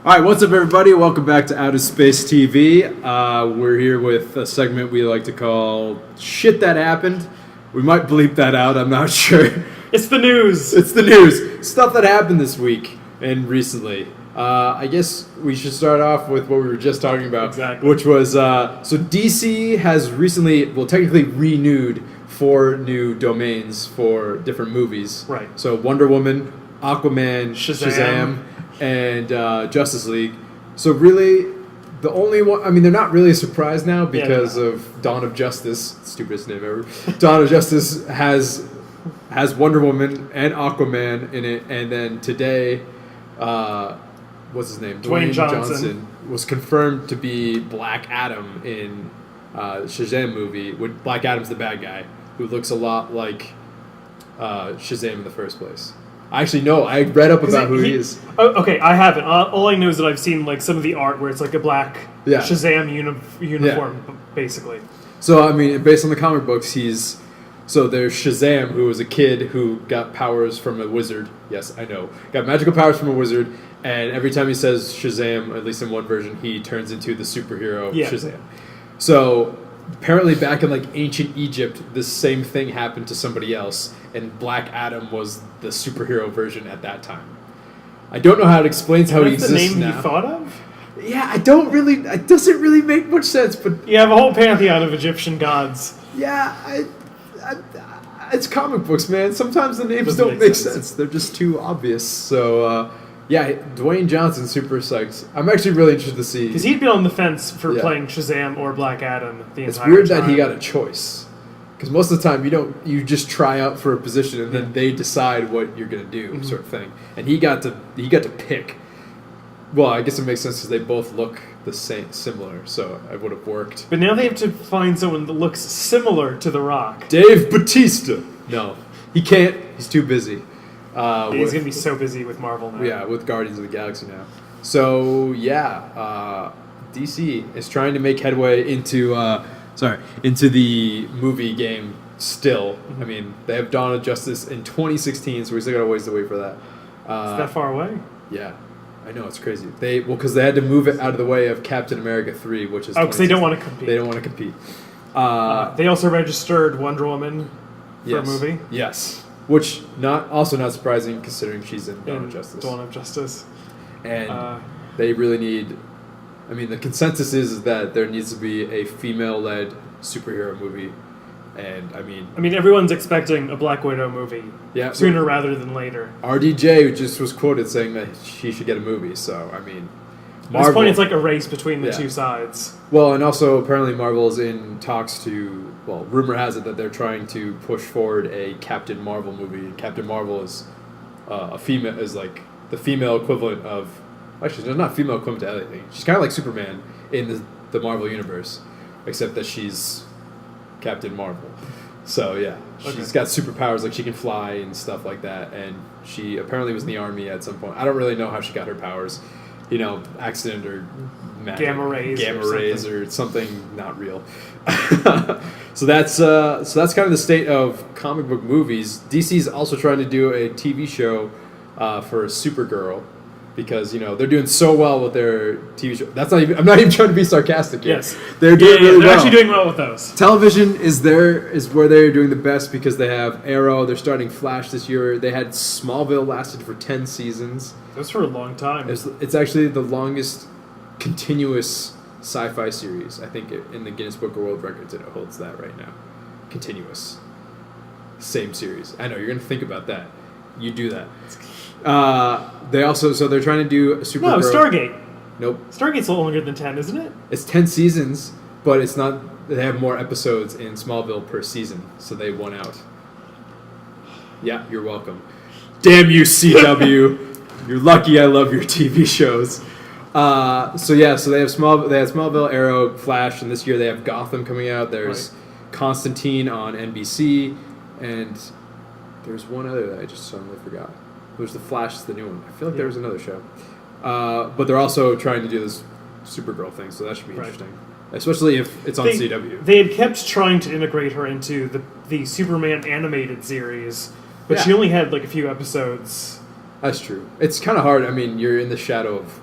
All right, what's up, everybody? Welcome back to Outer Space TV. We're here with a segment we like to call Shit That Happened. We might bleep that out, I'm not sure. It's the news! It's the news. Stuff that happened this week and recently. I guess we should start off with what we were just talking about. Exactly. Which was, so DC has recently, technically renewed 4 new domains for different movies. Right. So Wonder Woman, Aquaman, Shazam. And Justice League. So really, the only one... I mean, they're not really surprised now because of Dawn of Justice. Stupidest name ever. Dawn of Justice has Wonder Woman and Aquaman in it. And then today, what's his name? Dwayne Johnson was confirmed to be Black Adam in Shazam movie. Black Adam's the bad guy who looks a lot like Shazam in the first place. Actually, no. I read up about who he is. Oh, okay, I haven't. All I know is that I've seen like some of the art where it's like a black Shazam uniform, basically. So, I mean, based on the comic books, there's Shazam, who was a kid who got powers from a wizard. Yes, I know. Got magical powers from a wizard, and every time he says Shazam, at least in one version, he turns into the superhero Shazam. So, apparently back in like ancient Egypt, this same thing happened to somebody else, and Black Adam was the superhero version at that time. I don't know how it explains how he exists now. That's the name you thought of? Yeah, it doesn't really make much sense, but... You have a whole pantheon of Egyptian gods. Yeah, it's comic books, man. Sometimes the names don't make sense. They're just too obvious. So, Dwayne Johnson, super psyched. I'm actually really interested to see... Because he'd been on the fence for playing Shazam or Black Adam the entire time. It's weird that he got a choice. Because most of the time, you just try out for a position and then they decide what you're going to do, sort of thing. And he got to pick. Well, I guess it makes sense because they both look the same, similar, so it would have worked. But now they have to find someone that looks similar to The Rock. Dave Bautista! No, he can't. He's too busy. He's going to be so busy with Marvel now. Yeah, with Guardians of the Galaxy now. So, DC is trying to make headway into the movie game still. I mean, they have Dawn of Justice in 2016, so we still got a ways to wait for that. Is that far away? Yeah. I know, it's crazy. Because they had to move it out of the way of Captain America 3, which is... Oh, because they don't want to compete. They don't want to compete. They also registered Wonder Woman for a movie. Yes. Which, also not surprising, considering she's in Dawn of Justice. Dawn of Justice. And they really need... I mean, the consensus is that there needs to be a female-led superhero movie. And, I mean, everyone's expecting a Black Widow movie sooner rather than later. RDJ just was quoted saying that she should get a movie, so, I mean... At this point, it's like a race between the two sides. Well, and also, apparently Marvel's in talks to... Well, rumor has it that they're trying to push forward a Captain Marvel movie. And Captain Marvel is like the female equivalent of... Actually, she's not female equivalent to anything. She's kind of like Superman in the Marvel universe, except that she's Captain Marvel. So, yeah. She's got superpowers, like she can fly and stuff like that, and she apparently was in the army at some point. I don't really know how she got her powers. Accident or magic. Gamma rays or something not real. So that's kind of the state of comic book movies. DC's also trying to do a TV show for Supergirl. Because they're doing so well with their TV show. I'm not even trying to be sarcastic here. Yes, they're doing really well. They're actually doing well with those. Television is where they're doing the best because they have Arrow. They're starting Flash this year. They had Smallville lasted for 10 seasons. That's for a long time. It's actually the longest continuous sci-fi series. I think in the Guinness Book of World Records it holds that right now. Continuous, same series. I know you're gonna think about that. You do that. They're trying to do a Supergirl. No, Stargate. Nope. Stargate's a little longer than 10, isn't it? It's 10 seasons, but it's not. They have more episodes in Smallville per season, so they won out. Yeah, you're welcome. Damn you, CW! You're lucky I love your TV shows. So they have Smallville, Arrow, Flash, and this year they have Gotham coming out. There's Constantine on NBC, and there's one other that I just suddenly forgot. There's The Flash, is the new one. I feel like there was another show. But they're also trying to do this Supergirl thing, so that should be interesting. Especially if it's on CW. They had kept trying to integrate her into the Superman animated series, but she only had like a few episodes. That's true. It's kind of hard. I mean, you're in the shadow of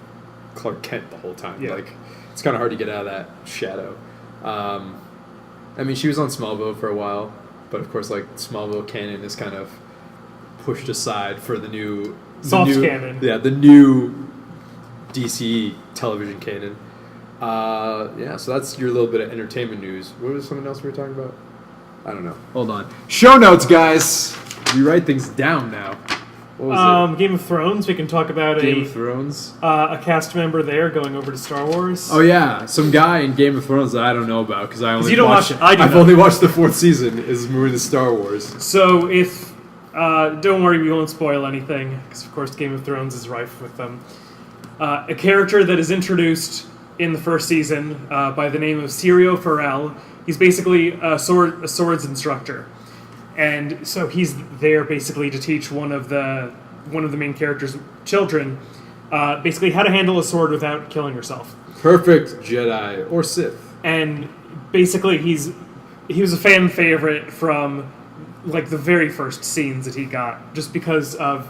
Clark Kent the whole time. Yeah. Like, it's kind of hard to get out of that shadow. I mean, she was on Smallville for a while, but of course, like, Smallville canon is kind of pushed aside for the new... canon. Yeah, the new DC television canon. Yeah, so that's your little bit of entertainment news. What was something else we were talking about? I don't know. Hold on. Show notes, guys! We write things down now. What was it? Game of Thrones. We can talk about Game of Thrones. A cast member there going over to Star Wars. Oh yeah, some guy in Game of Thrones that I don't know about because I only you don't watch it. I've only watched the 4th season. Is moving to Star Wars. So if don't worry, we won't spoil anything because of course Game of Thrones is rife with them. A character that is introduced in the 1st season by the name of Syrio Farrell. He's basically a swords instructor. And so he's there basically to teach one of the main character's children basically how to handle a sword without killing herself. Perfect Jedi or Sith. And basically he was a fan favorite from like the very first scenes that he got, just because of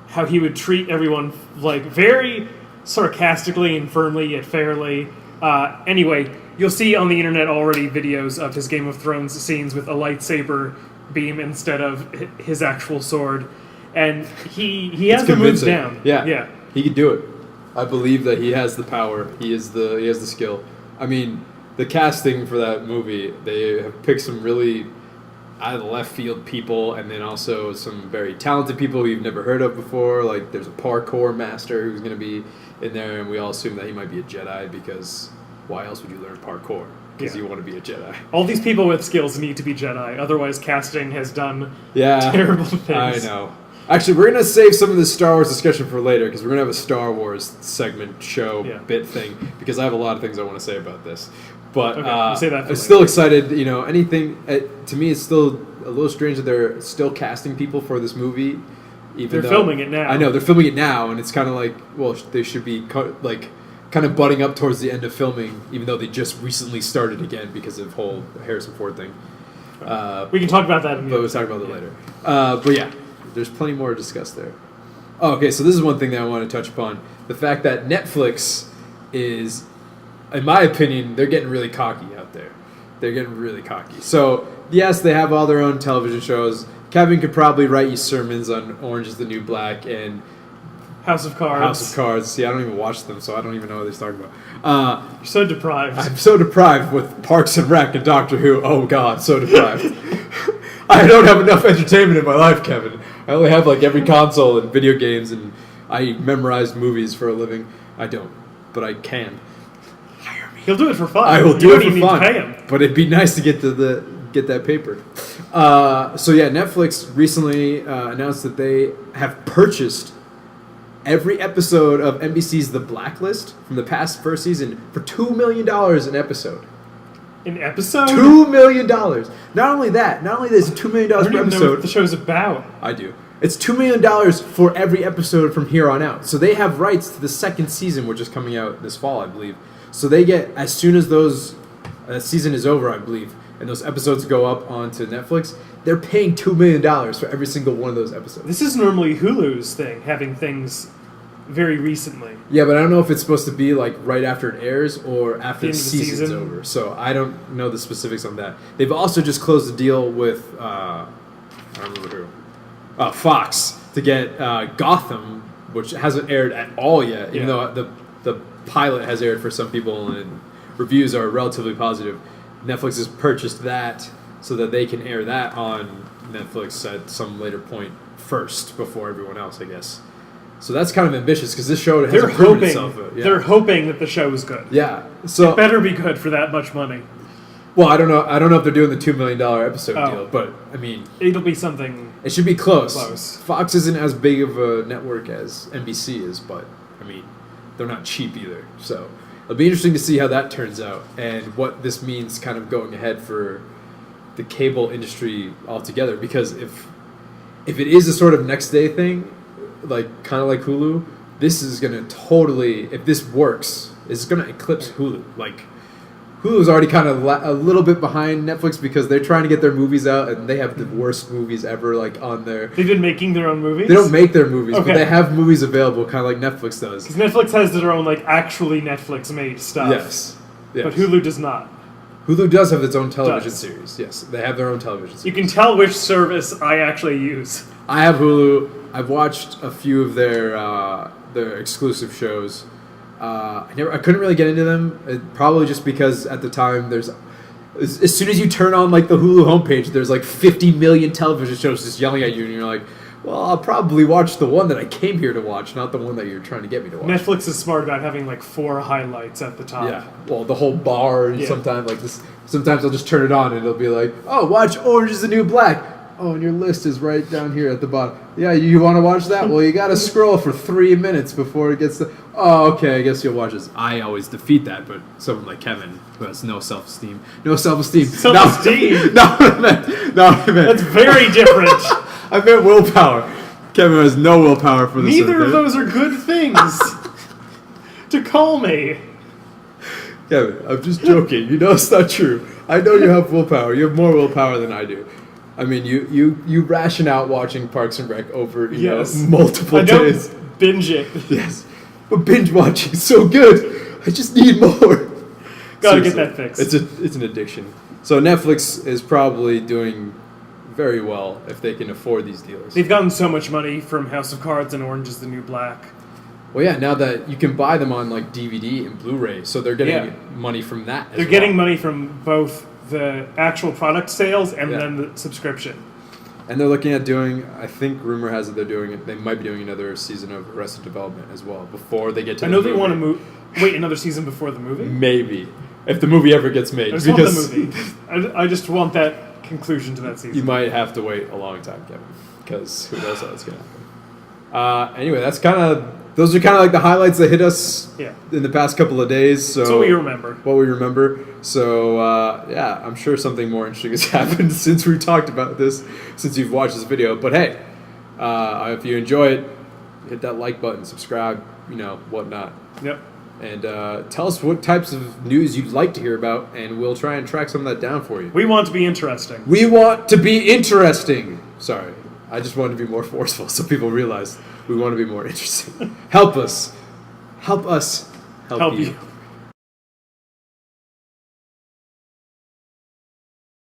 how he would treat everyone like very sarcastically and firmly yet fairly. Anyway, you'll see on the internet already videos of his Game of Thrones scenes with a lightsaber beam instead of his actual sword, and he has the moves down. Yeah, he could do it. I believe that he has the power. He has the skill. I mean, the casting for that movie, they have picked some really out of the left field people, and then also some very talented people who you've never heard of before. Like there's a parkour master who's going to be in there, and we all assume that he might be a Jedi because why else would you learn parkour? Because you want to be a Jedi. All these people with skills need to be Jedi, otherwise casting has done terrible things. I know. Actually, we're going to save some of this Star Wars discussion for later, because we're going to have a Star Wars segment show bit thing, because I have a lot of things I want to say about this. But we'll say that for I'm still excited. You know, anything, to me, it's still a little strange that they're still casting people for this movie. They're filming it now. I know, they're filming it now, and it's kind of like, well, they should be kind of butting up towards the end of filming, even though they just recently started again because of the whole Harrison Ford thing. We can talk about that. But we'll talk about that later. But yeah, there's plenty more to discuss there. Oh, okay, so this is one thing that I want to touch upon. The fact that Netflix is, in my opinion, they're getting really cocky out there. They're getting really cocky. So, yes, they have all their own television shows. Kevin could probably write you sermons on Orange is the New Black and House of Cards. See, I don't even watch them, so I don't even know what they're talking about. You're so deprived. I'm so deprived with Parks and Rec and Doctor Who. Oh, God, so deprived. I don't have enough entertainment in my life, Kevin. I only have, every console and video games, and I memorize movies for a living. I don't, but I can. Hire me. He'll do it for fun. I will do it for fun. You don't even need to pay him. But it'd be nice to get that paper. So, yeah, Netflix recently announced that they have purchased every episode of NBC's The Blacklist from the past 1st season for $2 million an episode. An episode? $2 million. Not only there's $2 million per episode. I don't even know what the show's about. I do. It's $2 million for every episode from here on out. So they have rights to the 2nd season, which is coming out this fall, I believe. So they get, as soon as that season is over, I believe, and those episodes go up onto Netflix, they're paying $2 million for every single one of those episodes. This is normally Hulu's thing, having things very recently. Yeah, but I don't know if it's supposed to be right after it airs or after the season's over. So I don't know the specifics on that. They've also just closed a deal with I don't remember who. Fox to get Gotham, which hasn't aired at all yet, even though the pilot has aired for some people and reviews are relatively positive. Netflix has purchased that so that they can air that on Netflix at some later point first before everyone else, I guess. So that's kind of ambitious because this show hasn't proven itself. They're hoping that the show is good. Yeah, so it better be good for that much money. Well, I don't know if they're doing the $2 million episode deal, but I mean, it'll be something. It should be close. Fox isn't as big of a network as NBC is, but I mean, they're not cheap either. So it'll be interesting to see how that turns out and what this means, kind of going ahead for the cable industry altogether. Because if it is a sort of next day thing, kind of like Hulu, this is going to totally, if this works, it's going to eclipse Hulu. Hulu's already kind of a little bit behind Netflix because they're trying to get their movies out, and they have the worst movies ever, like, on their... They've been making their own movies? They don't make their movies, Okay. but they have movies available, kind of like Netflix does. Because Netflix has their own, like, actually Netflix-made stuff. Yes. But Hulu does not. Hulu does have its own television series. Yes, they have their own television series. You can tell which service I actually use. I have Hulu. I've watched a few of their exclusive shows. I couldn't really get into them, probably just because at the time as soon as you turn on like the Hulu homepage, there's like 50 million television shows just yelling at you, and you're like, well, I'll probably watch the one that I came here to watch, not the one that you're trying to get me to watch. Netflix is smart about having like 4 highlights at the top. Yeah, well, the whole bar. Yeah. Sometimes like this. Sometimes I'll just turn it on and it'll be like, oh, watch Orange is the New Black. Oh, and your list is right down here at the bottom. Yeah, you want to watch that? Well, you got to scroll for 3 minutes before it gets to... Oh, okay, I guess you'll watch this. I always defeat that, but someone like Kevin, who has no self-esteem. No self-esteem. Self-esteem? No, I meant... That's very different. I meant willpower. Kevin has no willpower for this. Neither of those are good things to call me. Kevin, I'm just joking. You know it's not true. I know you have willpower. You have more willpower than I do. I mean, you ration out watching Parks and Rec over multiple days. Binge it. Yes, but binge watching is so good. I just need more. Gotta get that fixed. It's an addiction. So Netflix is probably doing very well if they can afford these deals. They've gotten so much money from House of Cards and Orange is the New Black. Well, yeah, now that you can buy them on like DVD and Blu-ray, so they're getting money from that. They're getting money from both the actual product sales and Yeah. then the subscription. And they're looking at doing, I think rumor has it they might be doing another season of Arrested Development as well before they get to I the know movie. they want to wait another season before the movie. Maybe. If the movie ever gets made. I just want the movie. I just want that conclusion to that season. You might have to wait a long time, Kevin, because who knows how that's going to happen. Anyway, those are kind of like the highlights that hit us in the past couple of days. So that's what we remember. What we remember. So, I'm sure something more interesting has happened since we talked about this, since you've watched this video. But hey, if you enjoy it, hit that like button, subscribe, whatnot. Yep. And tell us what types of news you'd like to hear about, and we'll try and track some of that down for you. We want to be interesting. We want to be interesting. Sorry, I just wanted to be more forceful so people realize we want to be more interesting. Help us. Help us. Help you.